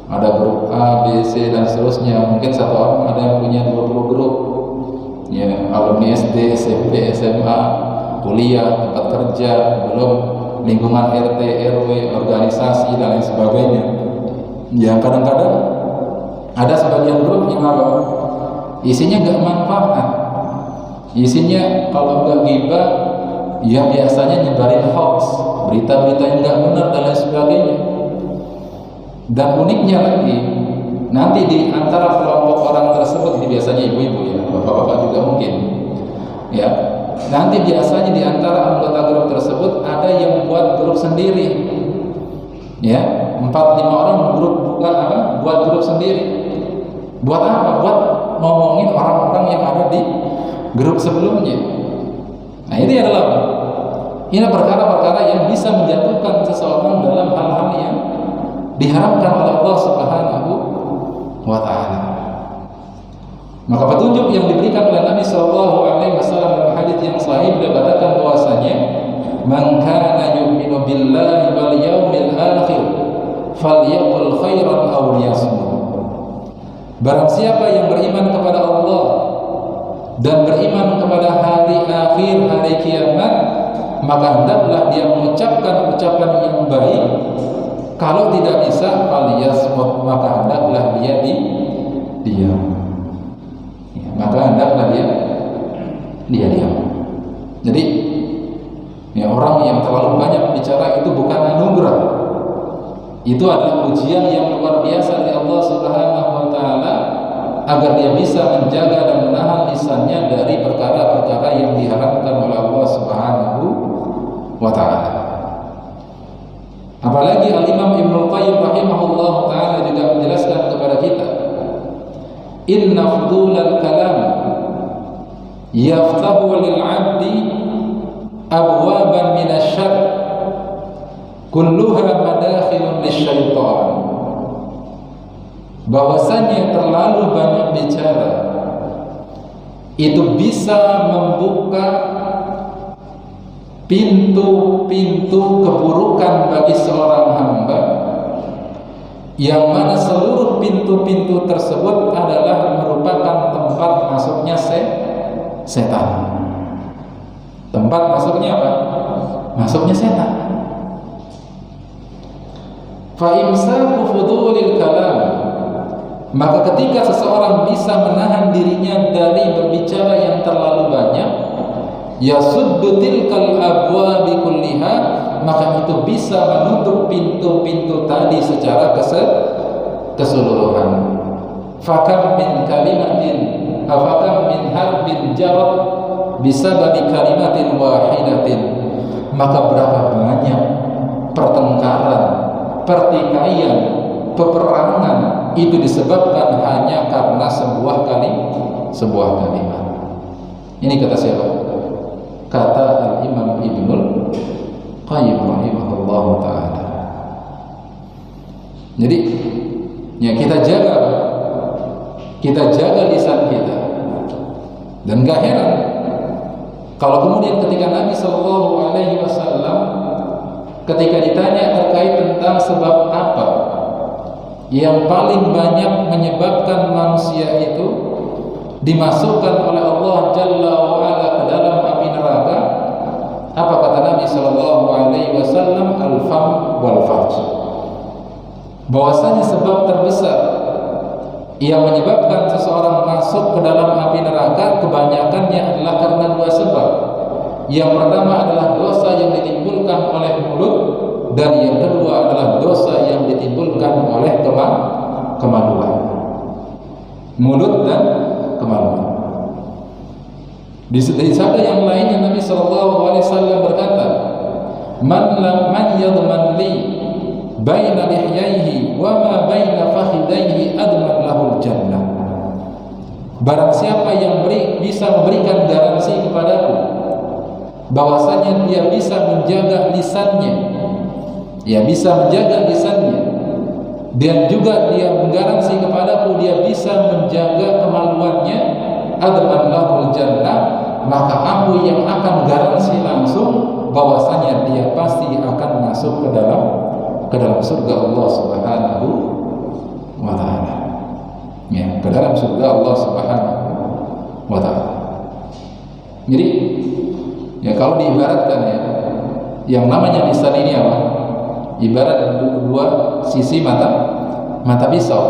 Ada grup A, B, C dan seterusnya. Mungkin satu orang ada yang punya 20 grup. Ya, alumni SD, SMP, SMA, kuliah, tempat kerja, belum lingkungan RT, RW, organisasi dan lain sebagainya. Ya, kadang-kadang ada sebagian grup yang apa? Isinya nggak manfaat. Isinya kalau nggak ghibah, ya biasanya nyebarin hoax, berita-berita yang nggak benar dan lain sebagainya. Dan uniknya lagi, nanti di antara kelompok orang tersebut, ini biasanya ibu-ibu, ya, bapak-bapak juga mungkin, ya. Nanti biasanya di antara anggota grup tersebut ada yang buat grup sendiri, ya, 4-5 orang buat grup sendiri. Buat apa? Buat ngomongin orang-orang yang ada di grup sebelumnya. Nah, ini adalah perkara-perkara yang bisa menjatuhkan seseorang dalam hal-hal yang diharamkan oleh Allah Subhanahu wa taala. Maka petunjuk yang diberikan oleh Nabi sallallahu alaihi wasallam dalam hadis yang sahih, beliau katakan bahwasanya man kana yu'minu billahi wal yaumil akhir falyaqul khairan aw liyasmut. Barang siapa yang beriman kepada Allah dan beriman kepada hari akhir, hari kiamat, maka hendaklah dia mengucapkan ucapan yang baik. Kalau tidak bisa, falyasmut, maka hendaklah dia diam. Ya, maka hendaklah dia diam. Jadi, ya, orang yang terlalu banyak bicara itu bukan anugerah. Itu adalah ujian yang luar biasa dari Allah Subhanahu wa taala, agar dia bisa menjaga dan menahan lisannya dari perkara-perkara yang diharamkan oleh Allah Subhanahu wa taala. Apalagi Al-Imam Ibnu Qayyim rahimahullah taala juga menjelaskan kepada kita, inna fudulal kalam yaftahu lil 'abdi abwaban minasyarr kulluha madakhilun lisyaitan. Bahwasanya terlalu banyak bicara itu bisa membuka pintu-pintu keburukan bagi seorang hamba yang mana seluruh pintu-pintu tersebut adalah merupakan tempat masuknya setan. Tempat masuknya apa? Masuknya setan. Fa imsaku fudulil kalam, maka ketika seseorang bisa menahan dirinya dari berbicara yang terlalu banyak, yasuddu tilkal abwabi kulliha, maka itu bisa menutup pintu-pintu tadi secara keseluruhan. Fakam min kalimatin afakam min harbin jarat bisababi kalimatin wahidatin, maka berapa banyak pertengkaran, pertikaian, peperangan itu disebabkan hanya karena sebuah kalimat. Ini kata siapa? Kata Al-Imam Ibnul Qayyim rahimahullah ta'ala. Jadi ya kita jaga lisan kita. Dan gak heran kalau kemudian ketika Nabi SAW ketika ditanya terkait tentang sebab apa yang paling banyak menyebabkan manusia itu dimasukkan oleh Allah Jalla wa'ala ke dalam api neraka, apa kata Nabi SAW? Al-fam wal farj. Bahwasanya sebab terbesar yang menyebabkan seseorang masuk ke dalam api neraka kebanyakannya adalah karena dua sebab. Yang pertama adalah dosa yang ditimbulkan oleh mulut, dan yang kedua adalah dosa yang ditimbulkan oleh kemaluan. Mulut dan kemaluan. Di sabda yang lainnya Nabi SAW berkata, Man yadman li baina lihyaihi wa ma baina fakhidaihi adman lahul jannah. Barang siapa yang bisa memberikan garansi kepadaku bahwasanya dia bisa menjaga lisannya, dan juga dia menggaransi kepadaku dia bisa menjaga kemaluannya, adman lahul jannah, maka aku yang akan garansi langsung bahwasanya dia pasti akan masuk ke dalam surga Allah Subhanahu wa ta'ala. Ya, ke dalam surga Allah Subhanahu wa ta'ala. Jadi ya kalau diibaratkan ya, yang namanya lisan ini apa? Ibarat dua sisi mata pisau.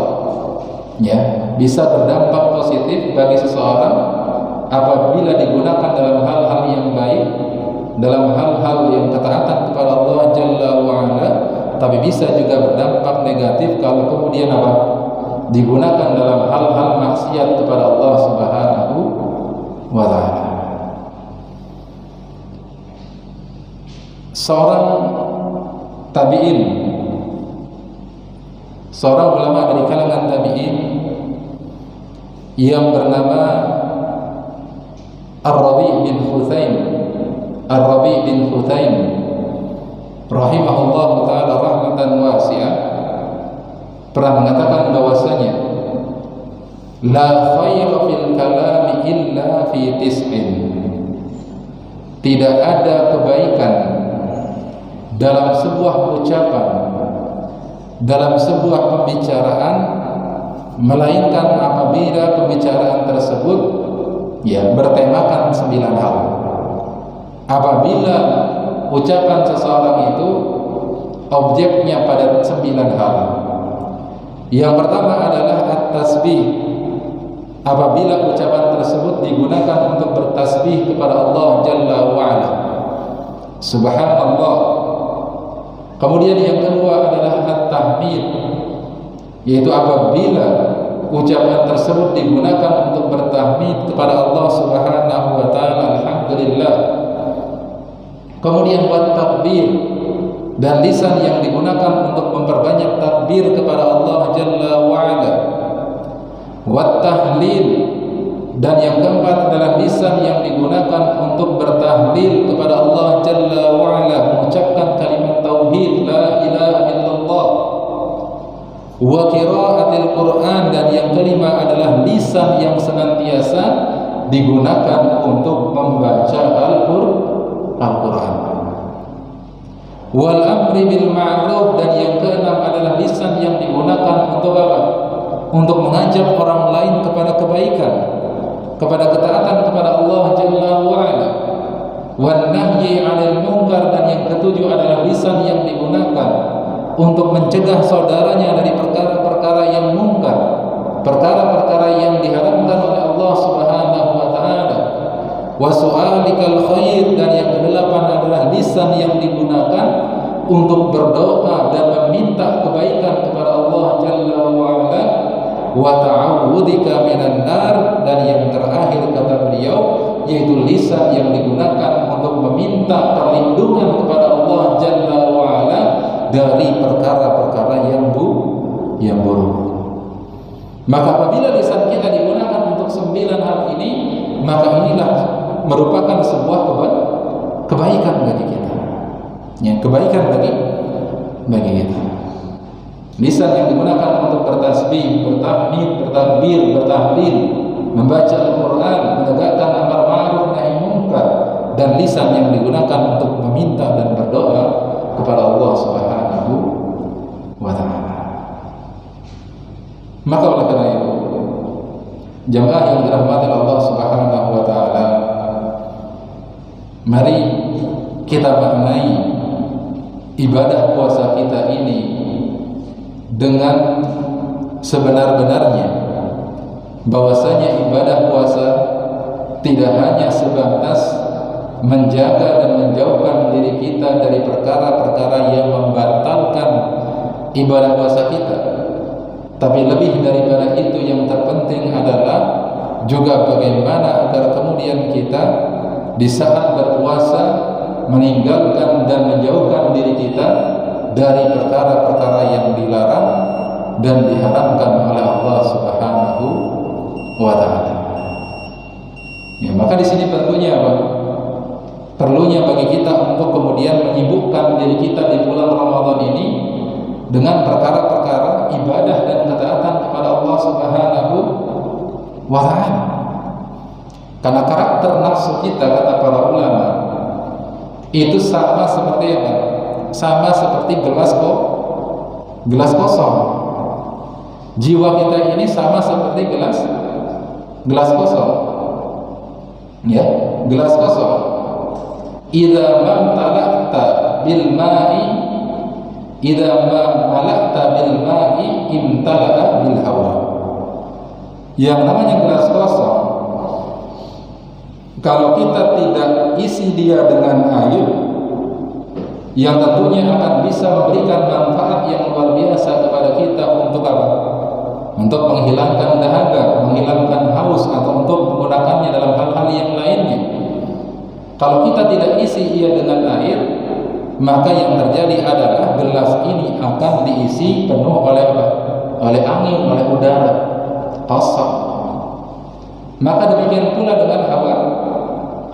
Ya, bisa berdampak positif bagi seseorang apabila digunakan dalam hal-hal yang baik, dalam hal-hal yang ketaatan kepada Allah Jalla wa'ala, tapi bisa juga berdampak negatif kalau kemudian apa? Digunakan dalam hal-hal maksiat kepada Allah Subhanahu wa ta'ala. Seorang tabi'in, seorang ulama dari kalangan tabi'in yang bernama Ar-Rabi' bin Huthaim rahimahullah ta'ala rahmatan wasi'ah pernah mengatakan bahwasanya la khaira fil kalami illa fi tis'in, tidak ada kebaikan dalam sebuah ucapan, dalam sebuah pembicaraan, melainkan apabila pembicaraan tersebut ya bertemakan 9 hal. Apabila ucapan seseorang itu objeknya pada 9 hal. Yang pertama adalah at-tasbih. Apabila ucapan tersebut digunakan untuk bertasbih kepada Allah Jalla wa'ala, Subhanallah. Kemudian yang kedua adalah at-tahmid, yaitu apabila ucapan tersebut digunakan untuk bertahmid kepada Allah Subhanahu wa ta'ala, alhamdulillah. Kemudian buat takbir, dan lisan yang digunakan untuk memperbanyak takbir kepada Allah Jalla wa'ala. Wat tahlil, dan yang keempat adalah lisan yang digunakan untuk bertahlil kepada Allah Jalla wa'ala, mengucapkan kalimat tauhid la ilaha illallah. Wa qiraatil Quran, dan yang kelima adalah lisan yang senantiasa digunakan untuk membaca Al-Quran. wal amri bil ma'ruf, dan yang keenam adalah lisan yang digunakan untuk apa? Untuk mengajak orang lain kepada kebaikan, kepada ketaatan kepada Allah Jalla wa Ala. Wan nahyi 'anil munkar, dan yang ketujuh adalah lisan yang digunakan untuk mencegah saudaranya dari perkara-perkara yang mungkar, perkara-perkara yang diharamkan oleh Allah Subhanahu wa taala. Wa su'alikal khair, dan yang kedelapan adalah lisan yang digunakan untuk berdoa dan meminta kebaikan kepada Allah Jalla wa Ala. Wa ta'awudzika minan nar, dan yang terakhir kata beliau yaitu lisan yang digunakan untuk meminta perlindungan kepada Allah Jalla wa Ala dari perkara-perkara yang buruk. Maka apabila lisan kita digunakan untuk 9 hal ini, maka inilah merupakan sebuah kebaikan bagi kita. Ya, kebaikan bagi kita. Lisan yang digunakan untuk bertasbih, bertahmid, bertakbir, bertahlil, membaca Al-Quran, menegakkan amar ma'ruf nahi munkar, dan lisan yang digunakan untuk meminta dan berdoa kepada Allah Subhanahu wa ta'ala. Maka oleh karena itu, jamaah yang dirahmati Allah Subhanahu wa ta'ala, mari kita maknai ibadah puasa kita ini dengan sebenar-benarnya, bahwasanya ibadah puasa tidak hanya sebatas menjaga dan menjauhkan diri kita dari perkara-perkara yang membatalkan ibadah puasa kita, tapi lebih daripada itu yang terpenting adalah juga bagaimana agar kemudian kita di saat berpuasa meninggalkan dan menjauhkan diri kita dari perkara-perkara yang dilarang dan diharamkan oleh Allah Subhanahu wa ta'ala. Ya, maka di sini tentunya apa? Perlunya bagi kita untuk kemudian menyibukkan diri kita di bulan Ramadan ini dengan perkara-perkara ibadah dan ketaatan kepada Allah Subhanahu wa ta'ala. Karena karakter nafsu kita, kata para ulama, itu sama seperti apa? Sama seperti gelas kosong. Jiwa kita ini sama seperti gelas kosong. Ya, gelas kosong. Idza mala'ta bil ma'i imtala'a bil hawa. Yang namanya gelas kosong, kalau kita tidak isi dia dengan air, yang tentunya akan bisa memberikan manfaat yang luar biasa kepada kita untuk apa? Untuk menghilangkan dahaga, menghilangkan haus, atau untuk menggunakannya dalam hal-hal yang lainnya. Kalau kita tidak isi ia dengan air, maka yang terjadi adalah gelas ini akan diisi penuh oleh apa? Oleh angin, oleh udara, kosong. Maka demikian pula dengan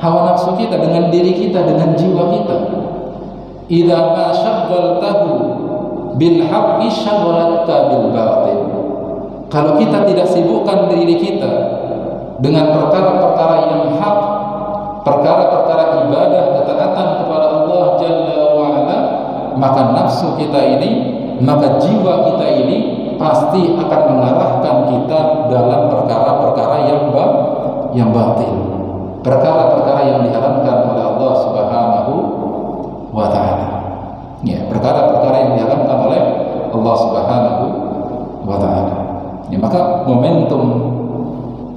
hawa nafsu kita, dengan diri kita, dengan jiwa kita. Idza ma syaghaltahu bil haqqi syaghalaka bil batil. Kalau kita tidak sibukkan diri kita dengan perkara-perkara yang hak, perkara-perkara ibadah, ketaatan kepada Allah Jalla wa Ala, maka nafsu kita ini, maka jiwa kita ini pasti akan mengarahkan kita dalam perkara-perkara yang batil, perkara-perkara yang diharamkan oleh Allah Subhanahu wa ta'ala. Ya, perkara-perkara yang diharamkan oleh Allah Subhanahu wa ta'ala. Ya, maka momentum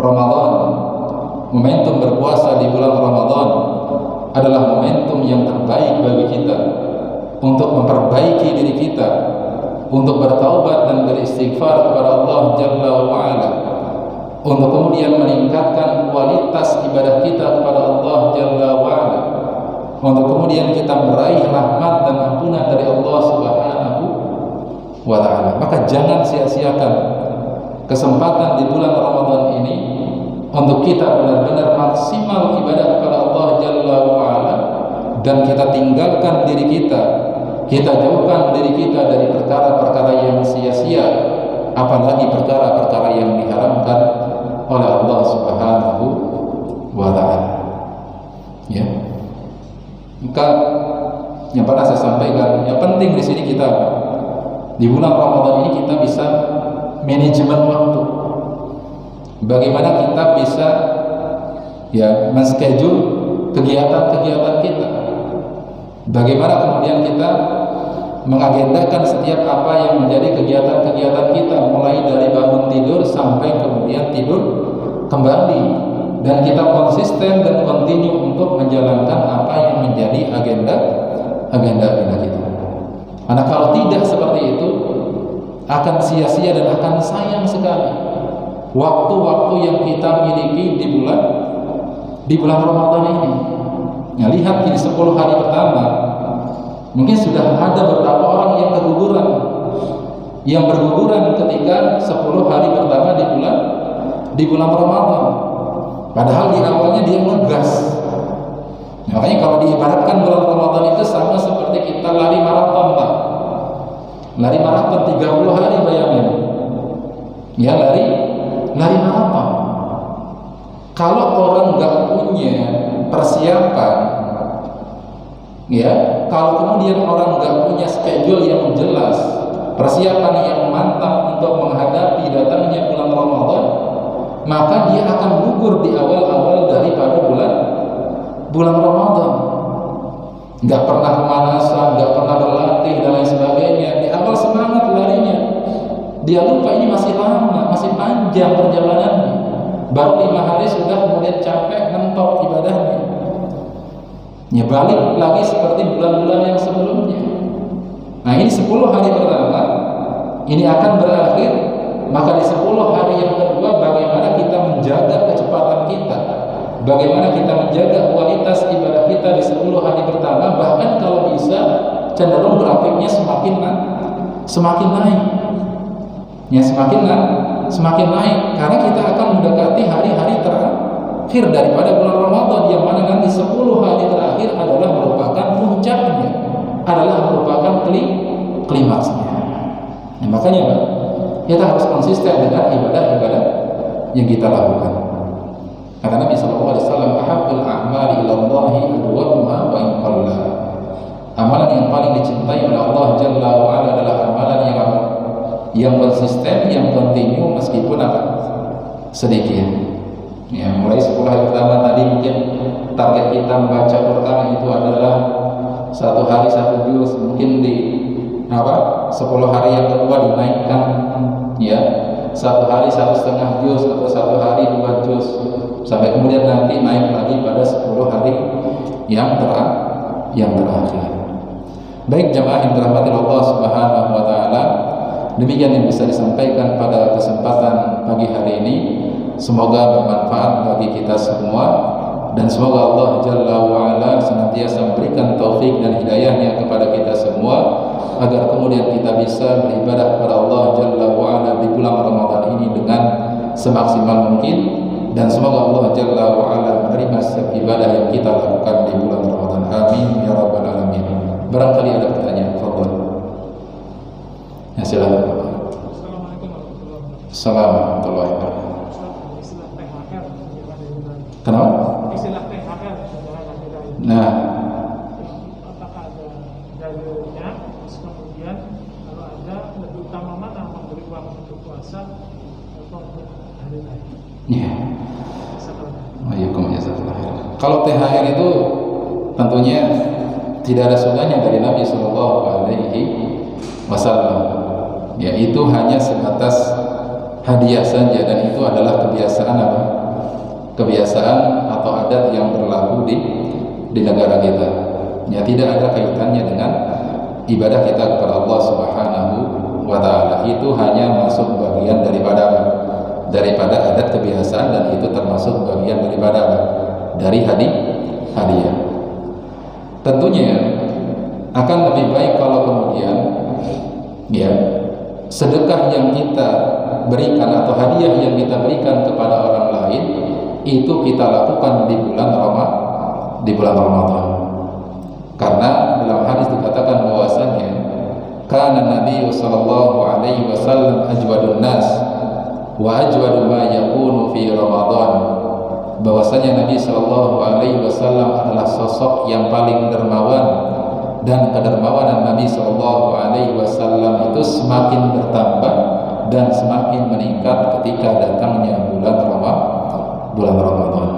Ramadan, momentum berpuasa di bulan Ramadan adalah momentum yang terbaik bagi kita untuk memperbaiki diri kita, untuk bertaubat dan beristighfar kepada Allah Jalla wa Ala, untuk kemudian meningkatkan kualitas ibadah kita kepada Allah Jalla wa Ala, untuk kemudian kita meraih rahmat dan ampunan dari Allah Subhanahu wa ta'ala. Maka jangan sia-siakan kesempatan di bulan Ramadan ini untuk kita benar-benar maksimal ibadah kepada Allah Jalla wa Ala, dan kita tinggalkan diri kita jauhkan diri kita dari perkara-perkara yang sia-sia, apalagi perkara-perkara yang diharamkan oleh Allah Subhanahu wa ta'ala. Ya. Maka yang pernah saya sampaikan sampaikan, yang penting di sini kita di bulan Ramadan ini kita bisa manajemen waktu. Bagaimana kita bisa ya men-schedule kegiatan-kegiatan kita. Bagaimana kemudian kita mengagendakan setiap apa yang menjadi kegiatan-kegiatan kita, mulai dari bangun tidur sampai kemudian tidur kembali, dan kita konsisten dan kontinu untuk menjalankan apa yang menjadi agenda kita. Karena kalau tidak seperti itu akan sia-sia dan akan sayang sekali waktu-waktu yang kita miliki di bulan Ramadan ini. Ya, lihat di 10 hari pertama mungkin sudah ada beberapa orang yang berguguran ketika 10 hari pertama di bulan Ramadan. Padahal di awalnya dia ngegas. Makanya kalau diibaratkan bulan Ramadan itu sama seperti kita lari maraton, Pak. Lari maraton 30 hari, bayangin. Ya, lari maraton. Kalau orang nggak punya persiapan, ya, kalau kemudian orang nggak punya schedule yang jelas, persiapan yang mantap untuk menghadapi datangnya bulan Ramadan, maka dia akan gugur di awal-awal daripada bulan Ramadan. Nggak pernah pemanasan, nggak pernah berlatih dan lain sebagainya. Di awal semangat larinya, dia lupa ini masih lama, masih panjang perjalanannya. Baru 5 hari sudah kemudian capek, mentok ibadahnya. Ya, balik lagi seperti bulan-bulan yang sebelumnya. Nah, ini 10 hari pertama ini akan berakhir. Maka di 10 hari yang kedua, bagaimana kita menjaga kecepatan kita, bagaimana kita menjaga kualitas ibadah kita di 10 hari pertama. Bahkan kalau bisa cenderung grafiknya semakin naik, ya, semakin naik, karena kita akan mendekati hari-hari terakhir daripada bulan Ramadan, yang mana nanti 10 hari terakhir adalah merupakan puncaknya, adalah merupakan klimaksnya. Nah, makanya kita harus konsisten dengan ibadah-ibadah yang kita lakukan. Kata Nabi SAW, ahabbul a'mali ilallahi adwamuha wa in qalla. Amalan yang paling dicintai oleh Allah Jalla wa Ala adalah amalan yang konsisten, yang kontinu meskipun sedikit. Ya, mulai 10 hari pertama tadi mungkin target kita membaca Quran itu adalah 1 hari 1 juz, mungkin di 10 hari yang kedua dinaikkan, ya, 1 hari 1,5 juz atau 1 hari 2 juz, sampai kemudian nanti naik lagi pada 10 hari yang terakhir. Baik jamaah yang dirahmati Allah Subhanahu wa taala, demikian yang bisa disampaikan pada kesempatan pagi hari ini. Semoga bermanfaat bagi kita semua, dan semoga Allah Jalla wa Ala senantiasa memberikan taufik dan hidayahnya kepada kita semua, agar kemudian kita bisa beribadah kepada Allah Jalla wa Ala di bulan Ramadan ini dengan semaksimal mungkin, dan semoga Allah Jalla wa Ala menerima setiap ibadah yang kita lakukan di bulan Ramadan. Amin ya rabbal alamin. Barangkali ada pertanyaan, fadhil. Ya, silakan. Assalamualaikum warahmatullahi wabarakatuh. Kenapa? Istilah THR. Nah, apakah ada dalilnya? Terus kemudian kalau ada, lebih utama mana, memberi uang untuk puasa atau untuk hari lain? ya. Kalau THR itu tentunya tidak ada sunnahnya dari Nabi Shallallahu Alaihi Wasallam. Ya, itu hanya sebatas hadiah saja, dan itu adalah kebiasaan atau adat yang berlaku di negara kita. Ya, tidak ada kaitannya dengan ibadah kita kepada Allah Subhanahu wa taala. Itu hanya masuk bagian daripada adat kebiasaan, dan itu termasuk bagian dari hadiah. Tentunya akan lebih baik kalau kemudian, ya, sedekah yang kita berikan atau hadiah yang kita berikan kepada orang lain itu kita lakukan di bulan Ramadan. Karena dalam hadis dikatakan bahwasanya kana Nabi sallallahu alaihi wasallam ajwadun nas wa ajwadu ma yakunu fi Ramadan. Bahwasanya Nabi sallallahu alaihi wasallam adalah sosok yang paling dermawan dan kedermawanan Nabi Shallallahu Alaihi Wasallam itu semakin bertambah dan semakin meningkat ketika datangnya bulan Ramadan.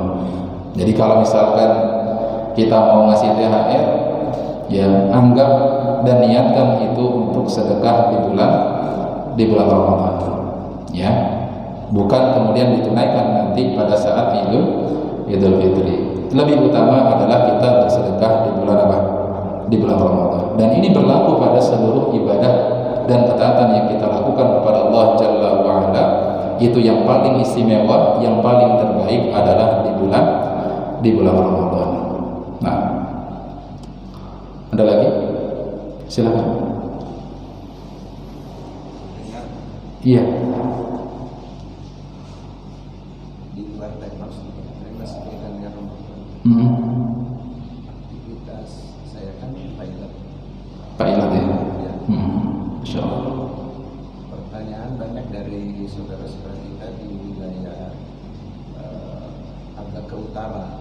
Jadi kalau misalkan kita mau ngasih THR, ya anggap dan niatkan itu untuk sedekah di bulan Ramadan, ya, bukan kemudian ditunaikan nanti pada saat Idul Fitri. Lebih utama adalah kita bersedekah di bulan apa? Di bulan Ramadan. Dan ini berlaku pada seluruh ibadah dan ketaatan yang kita lakukan kepada Allah Jalla wa'ala. Itu yang paling istimewa, yang paling terbaik adalah di bulan Ramadan. Nah, ada lagi? Silakan. Iya. Di luar teknos, mereka sekitar dengan Ramadan. Aktivitas saya kan pilot. Pilot ya. Insya Allah. Pertanyaan banyak dari saudara-saudara kita di wilayah agak ke utara,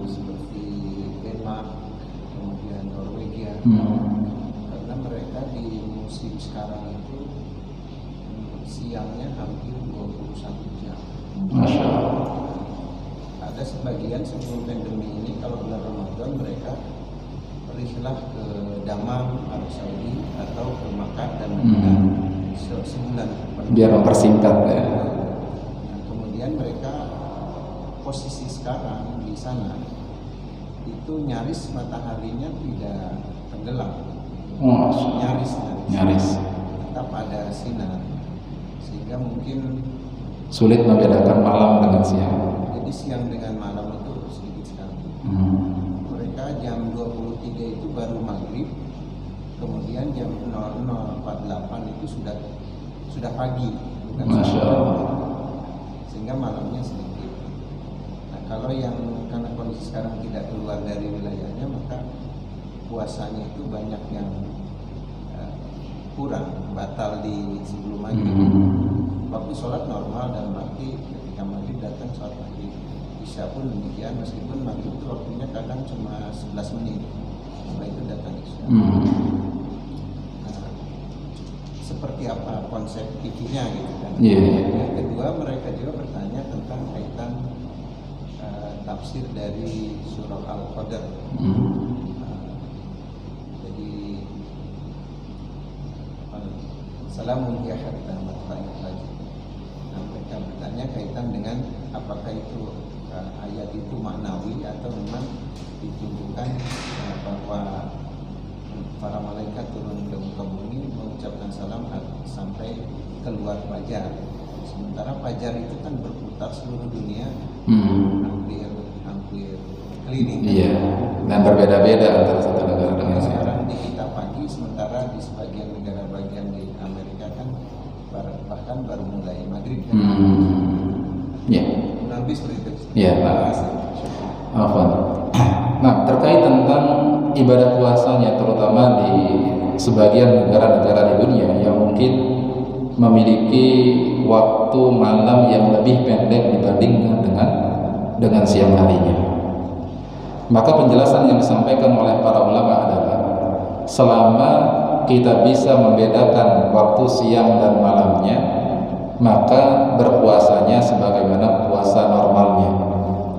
seperti Denmark, kemudian Norwegia, karena mereka di musim sekarang itu siangnya hampir 21 jam. Masya Allah. Ada sebagian sebelum pandemi ini kalau bulan Ramadan mereka rihlah ke Damam, Arab Saudi atau ke Makkah dan Madinah sebulan. Biar mempersingkat ya. Nah, kemudian mereka posisi sekarang di sana itu nyaris mataharinya tidak tenggelam. Oh, nyaris. Tetap ada sinar, sehingga mungkin sulit membedakan malam dengan siang. jadi siang dengan malam itu sedikit sekali. Mereka jam 23 itu baru maghrib, kemudian jam 00.48 itu sudah pagi, bukan Masya Allah. sehingga malamnya sedikit. Nah, kalau yang karena kondisi sekarang tidak keluar dari wilayahnya, maka puasanya itu banyak yang kurang, batal di sebelum maghrib. Waktu sholat normal dan arti ketika maghrib datang sholat maghrib. Isya pun demikian, meskipun maghrib itu waktunya kadang cuma 11 menit, setelah itu datang isya. Nah, seperti apa konsep fikihnya gitu kan? Yang kedua, mereka juga bertanya tentang kaitan tafsir dari surah Al-Qadr. Jadi Salamun ya hatta matla'il fajr. Nah, mereka bertanya kaitan dengan apakah itu ayat itu maknawi atau memang ditunjukkan bahwa para malaikat turun ke muka bumi mengucapkan salam sampai keluar fajar. Sementara fajar itu kan berputar seluruh dunia, hampir keliling. Iya. Dan berbeda-beda antara satu negara dengan lain. Sekarang di kita pagi, sementara di sebagian negara bagian di Amerika kan bahkan baru mulai maghrib kan. Iya. Nabi seperti itu. Iya, Pak. Nah, terkait tentang ibadah puasanya, terutama di sebagian negara-negara di dunia yang mungkin memiliki waktu malam yang lebih pendek dibandingkan dengan siang harinya, maka penjelasan yang disampaikan oleh para ulama adalah selama kita bisa membedakan waktu siang dan malamnya, maka berpuasanya sebagaimana puasa normalnya.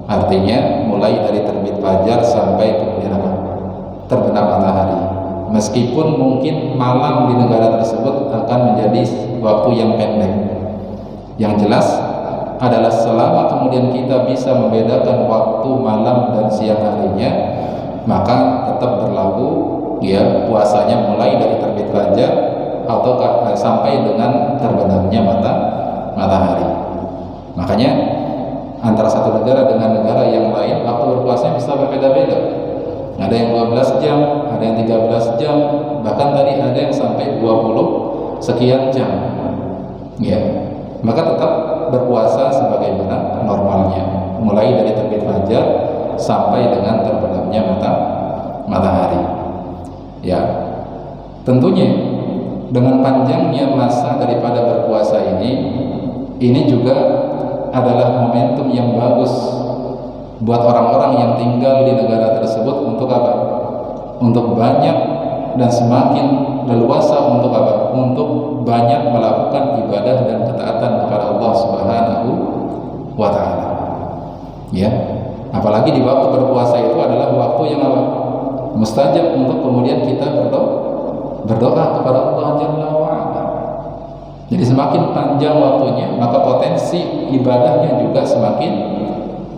Artinya mulai dari terbit fajar sampai kemudian terbenam matahari. Meskipun mungkin malam di negara tersebut akan menjadi waktu yang pendek. Yang jelas adalah selama kemudian kita bisa membedakan waktu malam dan siang harinya, maka tetap berlaku ya puasanya mulai dari terbit fajar atau sampai dengan terbenamnya matahari. Makanya antara satu negara dengan negara yang lain waktu berpuasanya bisa berbeda-beda. Ada yang 12 jam, ada yang 13 jam, bahkan tadi ada yang sampai 20 sekian jam. Ya, maka tetap berpuasa sebagaimana normalnya, mulai dari terbit fajar sampai dengan terbenamnya matahari. Ya, tentunya dengan panjangnya masa daripada berpuasa ini juga adalah momentum yang bagus buat orang-orang yang tinggal di negara tersebut untuk apa? untuk banyak dan semakin leluasa untuk apa? Untuk banyak melakukan ibadah dan ketaatan kepada Allah Subhanahu wa taala. Ya. Apalagi di waktu berpuasa itu adalah waktu yang apa? Mustajab untuk kemudian kita berdoa kepada Allah Jalla wa ala. Jadi semakin panjang waktunya, maka potensi ibadahnya juga semakin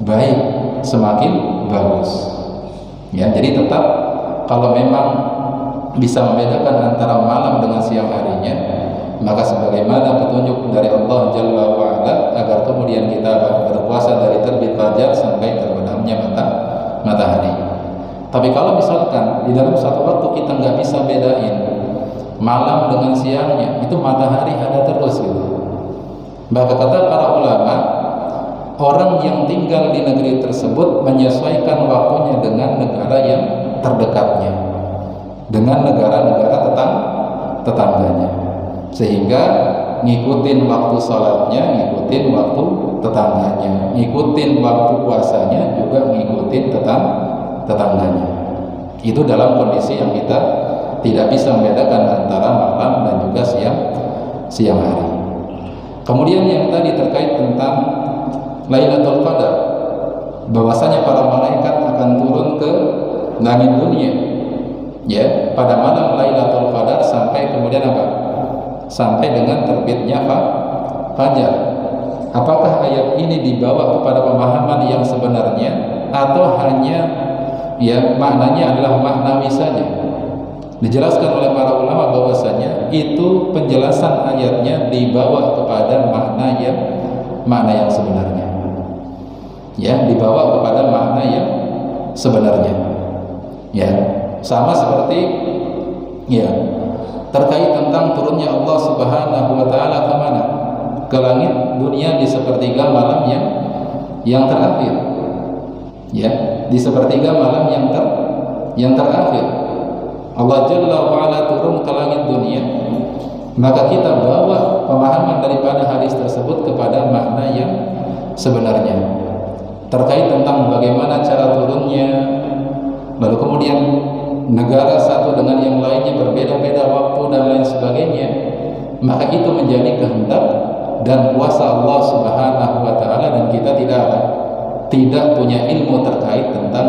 baik, semakin bagus. Ya, jadi tetap kalau memang bisa membedakan antara malam dengan siang harinya, maka sebagaimana petunjuk dari Allah Jalla wa ala agar kemudian kita berpuasa dari terbit fajar sampai terbenamnya matahari. Tapi kalau misalkan di dalam satu waktu kita nggak bisa bedain malam dengan siangnya, itu matahari ada terus gitu. Maka kata para ulama, orang yang tinggal di negeri tersebut menyesuaikan waktunya dengan negara yang terdekatnya, dengan negara-negara tetangganya, sehingga ngikutin waktu sholatnya, ngikutin waktu tetangganya, ngikutin waktu puasanya, juga ngikutin tetangganya. Itu dalam kondisi yang kita tidak bisa membedakan antara malam dan juga siang hari. Kemudian yang tadi terkait tentang Lailatul Qadar, bahwasanya para malaikat akan turun ke langit dunia, ya, pada malam Lailatul Qadar sampai kemudian apa? Sampai dengan terbitnya fajar. Apakah ayat ini dibawa kepada pemahaman yang sebenarnya atau hanya ya maknanya adalah maknawi saja? Dijelaskan oleh para ulama bahwasanya itu penjelasan ayatnya dibawa kepada makna yang sebenarnya. Ya, dibawa kepada makna yang sebenarnya. Ya, sama seperti ya terkait tentang turunnya Allah Subhanahu wa taala ke mana? Ke langit dunia di sepertiga malam yang terakhir. Ya, di sepertiga malam yang terakhir. Allah Jalla wa ala turun ke langit dunia, maka kita bawa pemahaman daripada hadis tersebut kepada makna yang sebenarnya terkait tentang bagaimana cara turunnya, lalu kemudian negara satu dengan yang lainnya berbeda-beda waktu dan lain sebagainya, maka itu menjadi kehendak dan kuasa Allah Subhanahu wa taala, dan kita tidak punya ilmu terkait tentang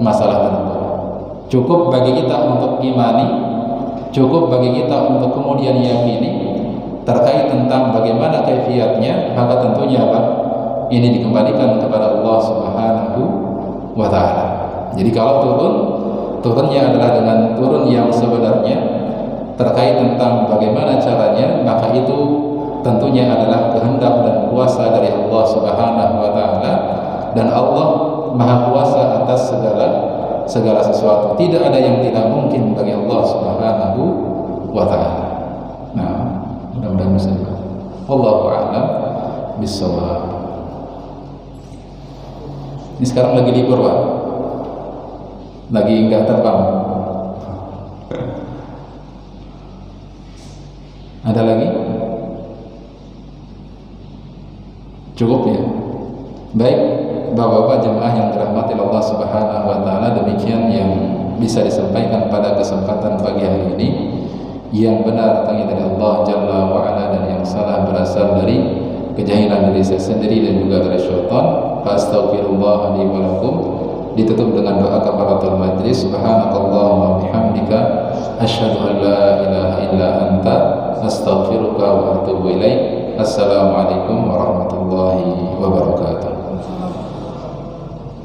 masalah tersebut. Cukup bagi kita untuk imani, cukup bagi kita untuk kemudian yakini terkait tentang bagaimana kaifiatnya, maka tentunya apa? Ini dikembalikan kepada Allah Subhanahu wa taala. Jadi kalau turunnya adalah dengan turun yang sebenarnya terkait tentang bagaimana caranya, maka itu tentunya adalah kehendak dan kuasa dari Allah Subhanahu wa taala, dan Allah Maha Kuasa atas segala sesuatu. Tidak ada yang tidak mungkin bagi Allah Subhanahu wa taala. Nah, mudah-mudahan bisa. Wallahu a'lam bissawab. Ini sekarang lagi libur, Pak. Lagi enggak terbang. Ada lagi? Cukup ya? Baik, Bapak-bapak jemaah yang dirahmati Allah Subhanahu wa taala, demikian yang bisa disampaikan pada kesempatan pagi hari ini. Yang benar datangnya dari Allah Jalla wa ala, dan yang salah berasal dari kejahilan diri saya sendiri dan juga dari syaitan. Fastaghfirullah li wa lakum. Ditutup dengan doa kafaratul majlis. Subhanakallahumma bihamdika asyhadu an la ilaha illa anta astaghfiruka wa atubu ilaik. Assalamualaikum warahmatullahi